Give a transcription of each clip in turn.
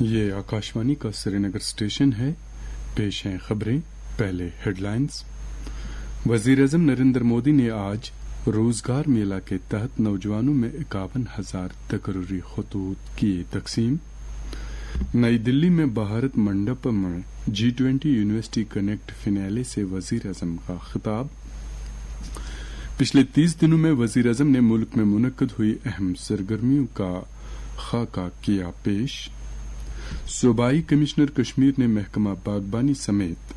یہ آکاشوانی کا سری نگر اسٹیشن ہے. پیش ہیں خبریں. پہلے ہیڈ لائنز. وزیر اعظم نریندر مودی نے آج روزگار میلہ کے تحت نوجوانوں میں 51,000 تقرری خطوط کیے تقسیم. نئی دلی میں بھارت منڈپم میں G20 یونیورسٹی کنیکٹ فنالے سے وزیر اعظم کا خطاب. پچھلے 30 دنوں میں وزیر اعظم نے ملک میں منعقد ہوئی اہم سرگرمیوں کا خاکہ کیا پیش. صوبائی کمشنر کشمیر نے محکمہ باغبانی سمیت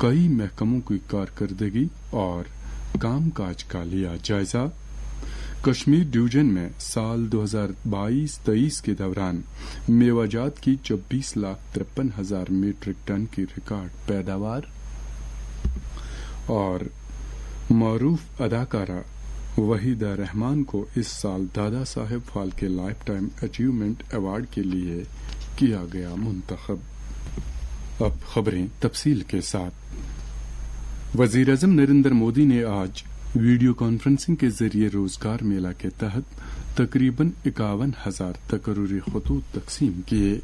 کئی محکموں کی کارکردگی اور کام کاج کا لیا جائزہ. کشمیر ڈویژن میں سال 2022-23 کے دوران میوہ جات کی 24,53,000 میٹرک ٹن کی ریکارڈ پیداوار. اور معروف اداکارہ وحیدہ رحمان کو اس سال Dada Saheb Phalke life time achievement award کے لیے کیا گیا منتخب. اب خبریں تفصیل کے ساتھ. وزیر اعظم نریندر مودی نے آج ویڈیو کانفرنسنگ کے ذریعے روزگار میلہ کے تحت تقریباً 51,000 تقرری خطوط تقسیم کیے.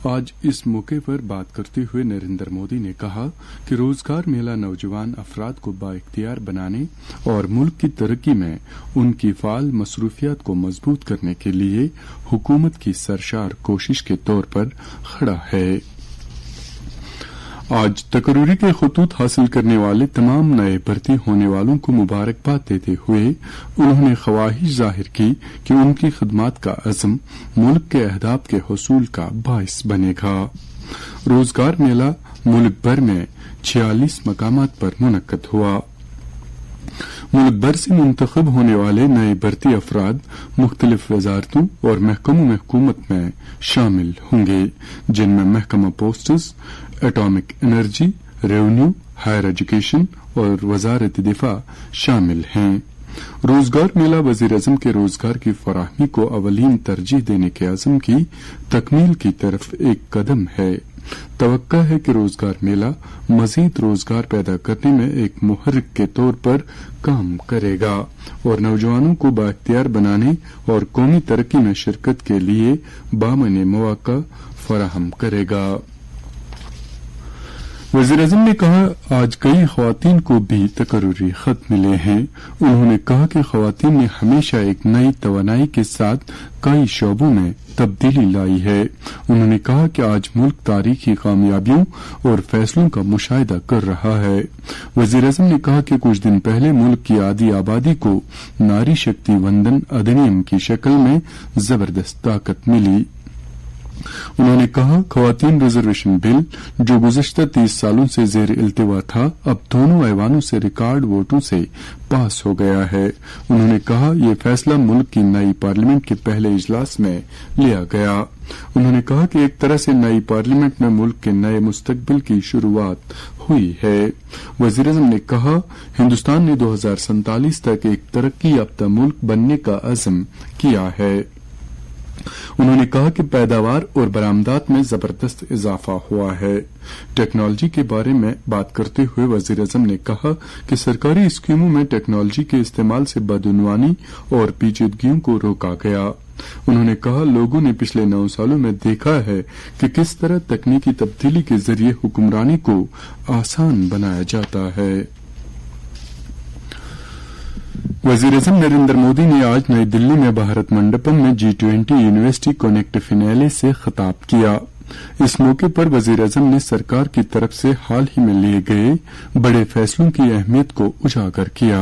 آج اس موقع پر بات کرتے ہوئے نریندر مودی نے کہا کہ روزگار میلہ نوجوان افراد کو بااختیار بنانے اور ملک کی ترقی میں ان کی فعال مصروفیات کو مضبوط کرنے کے لیے حکومت کی سرشار کوشش کے طور پر کھڑا ہے. آج تقرری کے خطوط حاصل کرنے والے تمام نئے بھرتی ہونے والوں کو مبارکباد دیتے ہوئے انہوں نے خواہش ظاہر کی کہ ان کی خدمات کا عزم ملک کے اہداف کے حصول کا باعث بنے گا. روزگار میلہ ملک بھر میں 46 مقامات پر منعقد ہوا. ملک بھر سے منتخب ہونے والے نئے بھرتی افراد مختلف وزارتوں اور محکموں میں حکومت میں شامل ہوں گے، جن میں محکمہ posts, atomic energy, revenue, higher education اور وزارت دفاع شامل ہیں. روزگار میلہ وزیر اعظم کے روزگار کی فراہمی کو اولین ترجیح دینے کے عزم کی تکمیل کی طرف ایک قدم ہے. توقع ہے کہ روزگار میلہ مزید روزگار پیدا کرنے میں ایک محرک کے طور پر کام کرے گا اور نوجوانوں کو بااختیار بنانے اور قومی ترقی میں شرکت کے لیے بامعنی مواقع فراہم کرے گا. وزیر اعظم نے کہا آج کئی خواتین کو بھی تقرری خط ملے ہیں. انہوں نے کہا کہ خواتین نے ہمیشہ ایک نئی توانائی کے ساتھ کئی شعبوں میں تبدیلی لائی ہے. انہوں نے کہا کہ آج ملک تاریخی کامیابیوں اور فیصلوں کا مشاہدہ کر رہا ہے. وزیر اعظم نے کہا کہ کچھ دن پہلے ملک کی آدھی آبادی کو ناری شکتی وندن ادھینیم کی شکل میں زبردست طاقت ملی. انہوں نے کہا خواتین ریزرویشن بل جو گزشتہ 30 سالوں سے زیر التوا تھا اب دونوں ایوانوں سے ریکارڈ ووٹوں سے پاس ہو گیا ہے. انہوں نے کہا یہ فیصلہ ملک کی نئی پارلیمنٹ کے پہلے اجلاس میں لیا گیا. انہوں نے کہا کہ ایک طرح سے نئی پارلیمنٹ میں ملک کے نئے مستقبل کی شروعات ہوئی ہے. وزیر اعظم نے کہا ہندوستان نے 2047 تک ایک ترقی یافتہ ملک بننے کا عزم کیا ہے. انہوں نے کہا کہ پیداوار اور برآمدات میں زبردست اضافہ ہوا ہے. ٹیکنالوجی کے بارے میں بات کرتے ہوئے وزیر اعظم نے کہا کہ سرکاری اسکیموں میں ٹیکنالوجی کے استعمال سے بدعنوانی اور پیچیدگیوں کو روکا گیا. انہوں نے کہا لوگوں نے پچھلے 9 سالوں میں دیکھا ہے کہ کس طرح تکنیکی تبدیلی کے ذریعے حکمرانی کو آسان بنایا جاتا ہے. وزیر اعظم نریندر مودی نے آج نئی دلی میں بھارت منڈپم میں G20 یونیورسٹی کنیکٹ فنالے سے خطاب کیا. اس موقع پر وزیر اعظم نے سرکار کی طرف سے حال ہی میں لیے گئے بڑے فیصلوں کی اہمیت کو اجاگر کیا.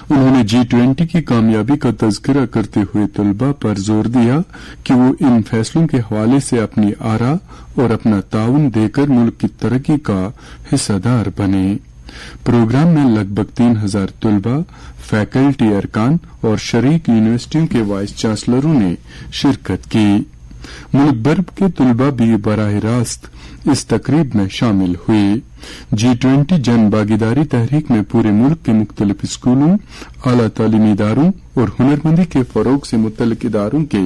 انہوں نے G20 کی کامیابی کا تذکرہ کرتے ہوئے طلباء پر زور دیا کہ وہ ان فیصلوں کے حوالے سے اپنی آراء اور اپنا تعاون دے کر ملک کی ترقی کا حصہ دار بنے. پروگرام میں لگ بھگ 3,000 طلباء، فیکلٹی ارکان اور شریک یونیورسٹیوں کے وائس چانسلروں نے شرکت کی. ملک بھر کے طلباء بھی براہ راست اس تقریب میں شامل ہوئے. G20 جن باغیداری تحریک میں پورے ملک کے مختلف اسکولوں، اعلی تعلیمی اداروں اور ہنرمندی کے فروغ سے متعلق اداروں کے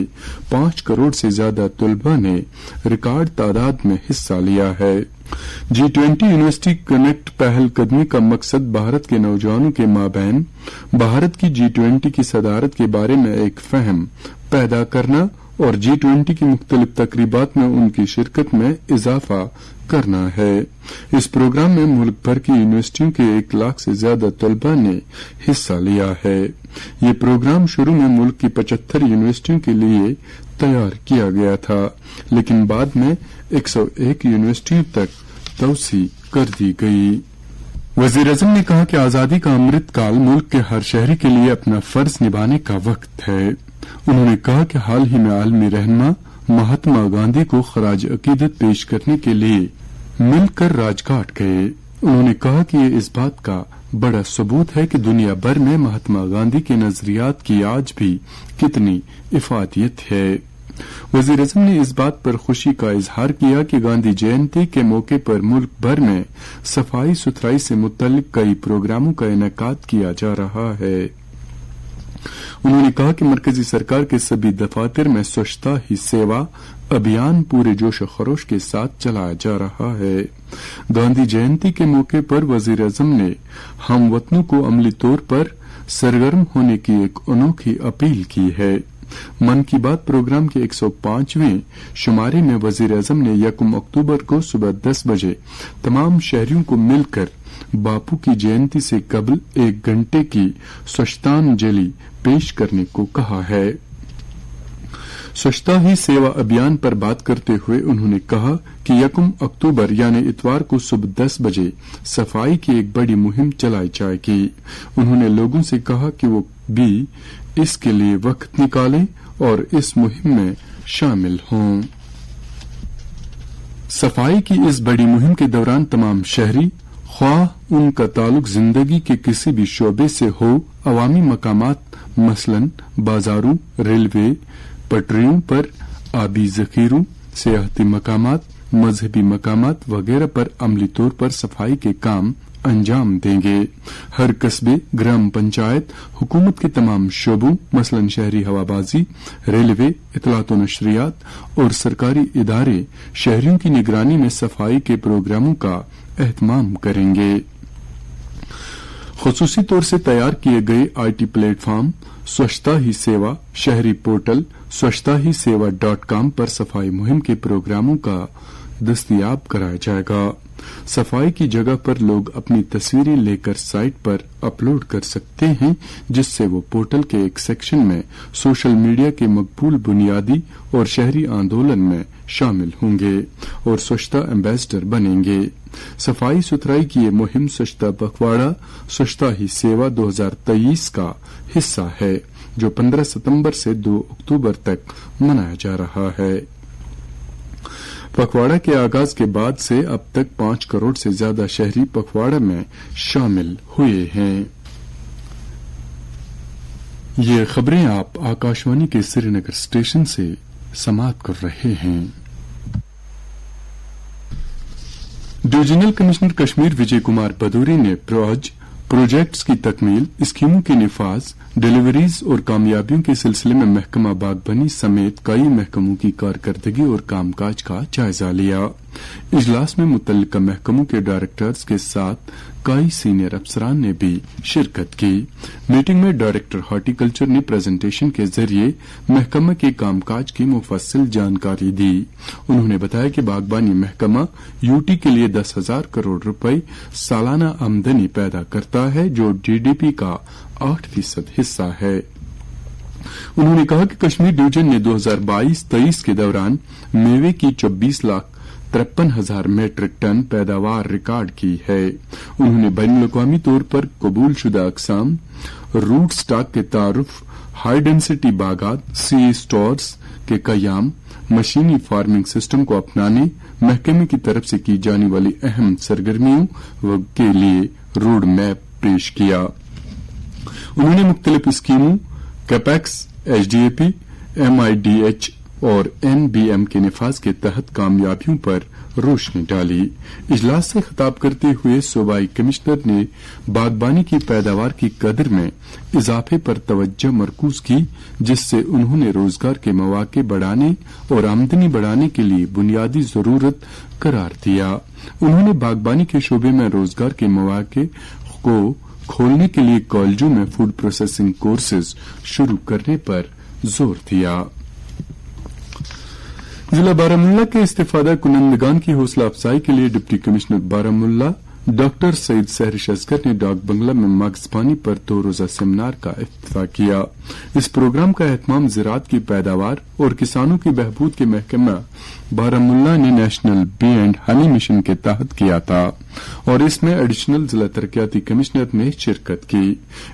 5 کروڑ سے زیادہ طلباء نے ریکارڈ تعداد میں حصہ لیا ہے. G20 یونیورسٹی کنیکٹ پہل قدمی کا مقصد بھارت کے نوجوانوں کے مابین بھارت کی G20 کی صدارت کے بارے میں ایک فہم پیدا کرنا और G20 की मुख्तलिफ तकरीबात में उनकी शिरकत में इजाफा करना है। इस प्रोग्राम में मुल्क भर की यूनिवर्सिटियों के 1 लाख से ज्यादा तलबा ने हिस्सा लिया है। ये प्रोग्राम शुरू में मुल्क की 75 यूनिवर्सिटियों के लिए तैयार किया गया था, लेकिन बाद में 101 यूनिवर्सिटियों तक तोसी कर दी गई। वजीर-ए-आज़म ने कहा कि आजादी का अमृत काल मुल्क के हर शहरी के लिए अपना फर्ज निभाने का वक्त है। उन्होंने कहा कि हाल ही में आलमी रहनुमा महात्मा गांधी को खराज अकीदत पेश करने के लिए मिलकर राजघाट गए। उन्होंने कहा कि ये इस बात का बड़ा सबूत है कि दुनिया भर में महात्मा गांधी के नजरियात की आज भी कितनी इफादियत है। वजीर-ए-आज़म ने इस बात पर खुशी का इजहार किया कि गांधी जयंती के मौके पर मुल्क भर में सफाई सुथराई से मुतल्लिक कई प्रोग्रामों का इनेकाद किया जा रहा है। उन्होंने कहा कि मरकजी सरकार के सभी दफातर में स्वच्छता ही सेवा अभियान पूरे जोश खरोश के साथ चलाया जा रहा है। गांधी जयंती के मौके पर वजीर-ए-आज़म ने हम वतनों को अमली तौर पर सरगर्म होने की एक अनोखी अपील की है। मन की बात प्रोग्राम के 105वें शुमारे में वजीर-ए-आज़म ने 1 अक्टूबर को सुबह 10 बजे तमाम शहरियों को मिलकर बापू की जयंती से कबल 1 घंटे की स्वच्छतांजलि पेश करने को कहा है। स्वच्छता ही सेवा अभियान पर बात करते हुए उन्होंने कहा कि 1 अक्टूबर यानी इतवार को सुबह 10 बजे सफाई की एक बड़ी मुहिम चलाई जाएगी। उन्होंने लोगों से कहा कि वो भी इसके लिए वक्त निकालें और इस मुहिम में शामिल हों। सफाई की इस बड़ी मुहिम के दौरान तमाम शहरी, ख्वाह उनका ताल्लुक जिंदगी के किसी भी शोबे से हो, अवामी मकामात मसलन बाजारों, रेलवे पटरियों पर, आबी जखीरों, सियाहती मकामात, मजहबी मकामात वगैरह पर अमली तौर पर सफाई के काम अंजाम देंगे। हर कस्बे, ग्राम पंचायत, हुकूमत के तमाम शोबों मसलन शहरी हवाबाजी, रेलवे, इतलात व नशरियात और सरकारी इदारे शहरियों की निगरानी में सफाई के प्रोग्रामों का एहतमाम करेंगे। खुसूसी तौर से तैयार किए गए IT प्लेटफॉर्म स्वच्छता ही सेवा, शहरी पोर्टल स्वच्छता ही सेवा.com पर सफाई मुहिम के प्रोग्रामों का दस्तयाब कराया जाएगा। सफाई की जगह पर लोग अपनी तस्वीरें लेकर साइट पर अपलोड कर सकते हैं, जिससे वो पोर्टल के एक सेक्शन में सोशल मीडिया के मकबूल बुनियादी और शहरी आंदोलन में शामिल होंगे और स्वच्छता एम्बेसडर बनेंगे। सफाई सुथराई की ये मुहिम स्वच्छता पखवाड़ा स्वच्छता ही सेवा 2023 का हिस्सा है, जो 15 सितंबर से 2 अक्टूबर तक मनाया जा रहा है। पखवाड़ा के आगाज के बाद से अब तक 5 करोड़ से ज्यादा शहरी पखवाड़ा में शामिल हुए हैं। ये खबरें आप आकाशवाणी के श्रीनगर स्टेशन से समाप्त कर रहे हैं। डिवीजनल कमिश्नर कश्मीर विजय कुमार भदौरी ने प्रोजेक्ट्स की तकमील, स्कीमों के निफाज, डिलीवरीज और कामयाबियों के सिलसिले में महकमा बागबानी समेत कई महकमों की कारकर्दगी और कामकाज का जायजा लिया। इजलास में मुतल्लिका महकमों के डायरेक्टर्स के साथ कई सीनियर अफसरान ने भी शिरकत की। मीटिंग में डायरेक्टर हॉर्टिकल्चर ने प्रेजेंटेशन के जरिए महकमा के कामकाज की मुफस्सिल जानकारी दी। उन्होंने बताया कि बागबानी महकमा यूटी के लिए 10,000 करोड़ रुपए सालाना आमदनी पैदा करता है, जो GDP का 8% हिस्सा है। उन्होंने कहा कि कश्मीर डिवीजन ने 2022-23 के दौरान मेवे की 24,53,000 मीट्रिक टन पैदावार रिकॉर्ड की है। उन्होंने बैनुल-अक़वामी तौर पर कबूलशुदा अक़साम, रूट स्टॉक के तारुफ, हाई डेंसिटी बागात, CA स्टोर्स के कयाम, मशीनी फार्मिंग सिस्टम को अपनाने, महकमे की तरफ से की जाने वाली अहम सरगर्मियों के लिए रोड मैप पेश किया। उन्होंने मुख्तलिफ स्कीमों, कैपेक्स, HDAP, MIDH और NBM के निफाज के तहत कामयाबियों पर रोशनी डाली। इजलास से खिताब करते हुए सूबाई कमिश्नर ने बागबानी की पैदावार की कदर में इजाफे पर तवज्जो मरकूज की, जिससे उन्होंने रोजगार के मौके बढ़ाने और आमदनी बढ़ाने के लिए बुनियादी जरूरत करार दिया। उन्होंने बागबानी के शोबे में रोजगार के मौके को खोलने के लिए कॉलेजों में फूड प्रोसेसिंग कोर्सेज शुरू करने पर जोर दिया। जिला बारामुल्ला के इस्तीफादा कुनंदगान की हौसला अफजाई के लिए deputy commissioner Baramulla doctor Saeed Sahrish Asghar ने डाक बंगला में मगजबानी पर 2 रोजा सेमिनार का इफ्तिताह किया। इस प्रोग्राम का एहतमाम ज़राअत की पैदावार और किसानों की बहबूद के महकमा बारामुल्ला ने national bee and honey mission के तहत किया था और इसमें एडिशनल जिला तरक्याती कमिश्नर ने शिरकत की।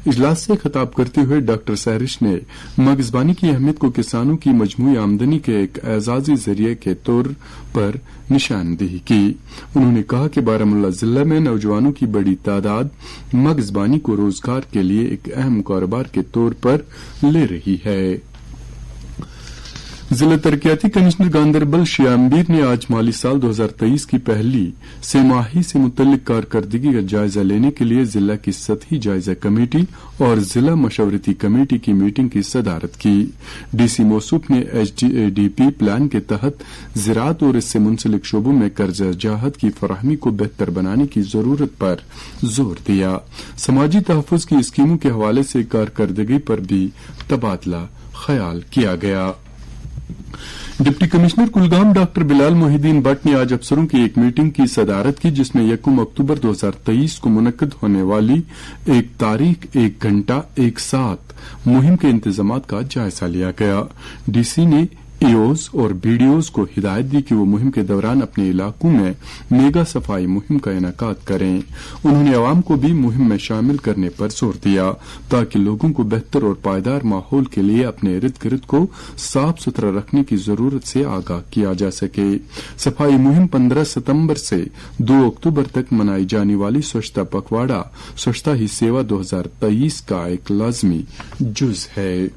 इजलास से खिताब करते हुए डॉक्टर सहरिश ने मगजबानी की अहमियत को किसानों की मजमूई आमदनी के एक एजाजी जरिए के तौर पर निशानदेही की। उन्होंने कहा कि बारामुल्ला जिला में नौजवानों की बड़ी तादाद मगजबानी को रोजगार के लिए एक अहम कारोबार के तौर पर ले रही है। जिला तरक्याती कमिश्नर गांधरबल श्यामबीर ने आज माली साल 2023 की पहली सेमाही से मुतल्लिक कारकर्दगी का जायजा लेने के लिए जिला की सतही जायजा कमेटी और जिला मशवरती कमेटी की मीटिंग की सदारत की। डीसी मौसूफ ने HDADP प्लान के तहत ज़राअत और इससे मुंसलिक शोबों में कर्जा जाहद की फराहमी को बेहतर बनाने की जरूरत पर जोर दिया। समाजी तहफ़्फ़ुज़ की स्कीमों के हवाले से कारकर्दगी पर भी तबादला ख्याल किया गया। Deputy commissioner Kulgam doctor Bilal Mohiddin Bhatt ने आज अफसरों की एक मीटिंग की सदारत की जिसमें 1 अक्टूबर 2023 को मुनक्कद होने वाली एक तारीख 1 घंटा 1 साथ मुहिम के इंतजामात का जायजा लिया गया। डीसी ने ईओज और बीडीओज को हिदायत दी कि वो मुहिम के दौरान अपने इलाकों में मेगा सफाई मुहिम का इनेकाद करें। उन्होंने अवाम को भी मुहिम में शामिल करने पर जोर दिया ताकि लोगों को बेहतर और पायदार माहौल के लिए अपने इर्द गिर्द को साफ सुथरा रखने की जरूरत से आगाह किया जा सके। सफाई मुहिम 15 सितंबर से 2 अक्टूबर तक मनाई जाने वाली स्वच्छता पखवाड़ा स्वच्छता ही सेवा 2023 का एक लाजमी जुज है।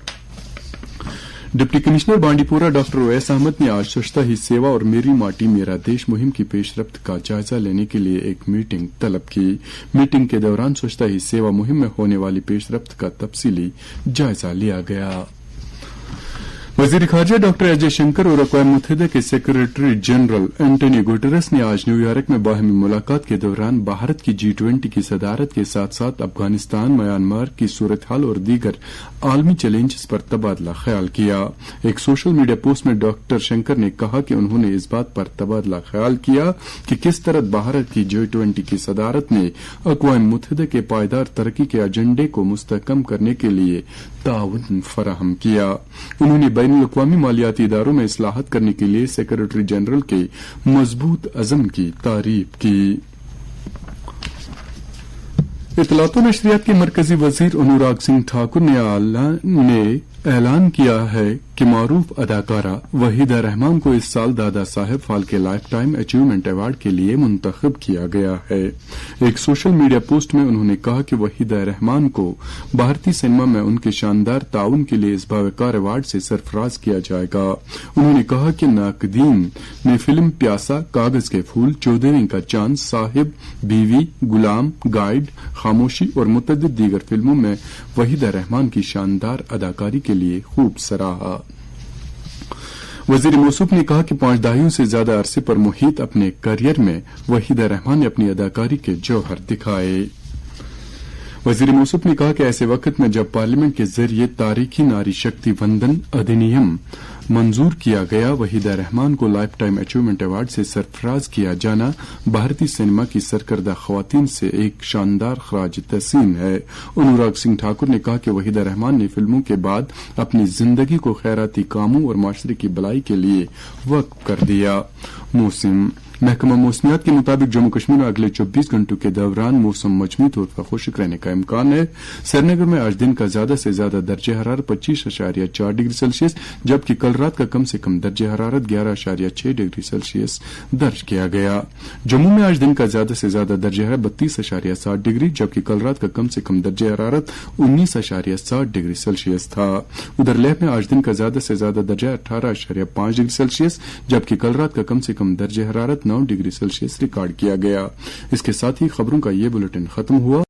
Deputy commissioner Bandipora doctor Owais Ahmad ने आज स्वच्छता ही सेवा और मेरी माटी मेरा देश मुहिम की पेशरफ्त का जायजा लेने के लिए एक मीटिंग तलब की। मीटिंग के दौरान स्वच्छता ही सेवा मुहिम में होने वाली पेशरफ्त का तफसीली जायजा लिया गया। वजीर खारजा डॉक्टर एस जयशंकर और अक़वाम मुत्तहिदा के सेक्रेटरी जनरल एंटोनियो गुटेरेस ने आज न्यूयॉर्क में बाहमी मुलाकात के दौरान भारत की G20 की सदारत के साथ साथ अफगानिस्तान म्यांमार की सूरत हाल और दीगर आलमी चैलेंजेस पर तबादला ख्याल किया। एक सोशल मीडिया पोस्ट में डॉक्टर शंकर ने कहा कि उन्होंने इस बात पर तबादला ख्याल किया कि किस तरह भारत की G20 की सदारत ने अक़वाम मुत्तहिदा के पायदार तरक्की के एजेंडे को मुस्तहकम करने के लिए ताउन फराहम किया। उन्होंने बैनुल-अक़वामी मालियाती इदारों में इस्लाहत करने के लिए सेक्रेटरी जनरल के मजबूत अज़म की तारीफ की। इत्तलात व नशरियात के मरकजी वजीर अनुराग सिंह ठाकुर ने ऐलान किया है कि मारूफ अदाकारा वहीदा रहमान को इस साल Dadasaheb Phalke lifetime achievement award के लिए मुंतखब किया गया है। एक सोशल मीडिया पोस्ट में उन्होंने कहा कि वहीदा रहमान को भारतीय सिनेमा में उनके शानदार ताउन के लिए इस बावकार अवार्ड से सरफराज किया जाएगा। उन्होंने कहा कि नाकदीन ने फिल्म प्यासा, कागज के फूल, चौधरी का चांद, साहिब, बीवी, गुलाम, गाइड, खामोशी और मुतअद्दिद दीगर फिल्मों में वहीदा रहमान की शानदार अदाकारी के लिए खूब सराहा। वजीर मौसूफ ने कहा कि 5 दहाइयों से ज्यादा अरसे पर मुहित अपने करियर में वहीदा रहमान ने अपनी अदाकारी के जौहर दिखाए। वजीर मौसूफ ने कहा कि ऐसे वक्त में जब पार्लियामेंट के जरिए तारीखी नारी शक्ति वंदन अधिनियम मंजूर किया गया, वहीदा रहमान को लाइफ टाइम अचीवमेंट अवार्ड से सरफराज किया जाना भारतीय सिनेमा की सरकर्दा खवातीन से एक शानदार खराज तहसीन है। अनुराग सिंह ठाकुर ने कहा कि वहीदा रहमान ने फिल्मों के बाद अपनी जिंदगी को खैराती कामों और माशरे की भलाई के लिए वक्फ कर दिया। मौसम महकमा मौसमियात के मुताबिक जम्मू कश्मीर में अगले 24 घंटों के दौरान मौसम मजमूई तौर पर खुश्क रहने का इम्कान है। श्रीनगर में आज दिन का ज्यादा से ज्यादा दर्जे हरारत 25.4 डिग्री सेल्सियस जबकि कल रात का कम से कम दर्जे हरारत 11.6 डिग्री सेल्सियस दर्ज किया गया। जम्मू में आज दिन का ज्यादा से ज्यादा दर्जे हरारत 32.7 डिग्री जबकि कल रात का कम से कम दर्जे हरारत 19.7 डिग्री सेल्सियस था। उधर लेह में आज दिन का ज्यादा से ज्यादा दर्जा 18.5 डिग्री सेल्सियस जबकि कल रात का कम से कम दर्जे हरारत 9 डिग्री सेल्सियस रिकॉर्ड किया गया। इसके साथ ही खबरों का ये बुलेटिन खत्म हुआ।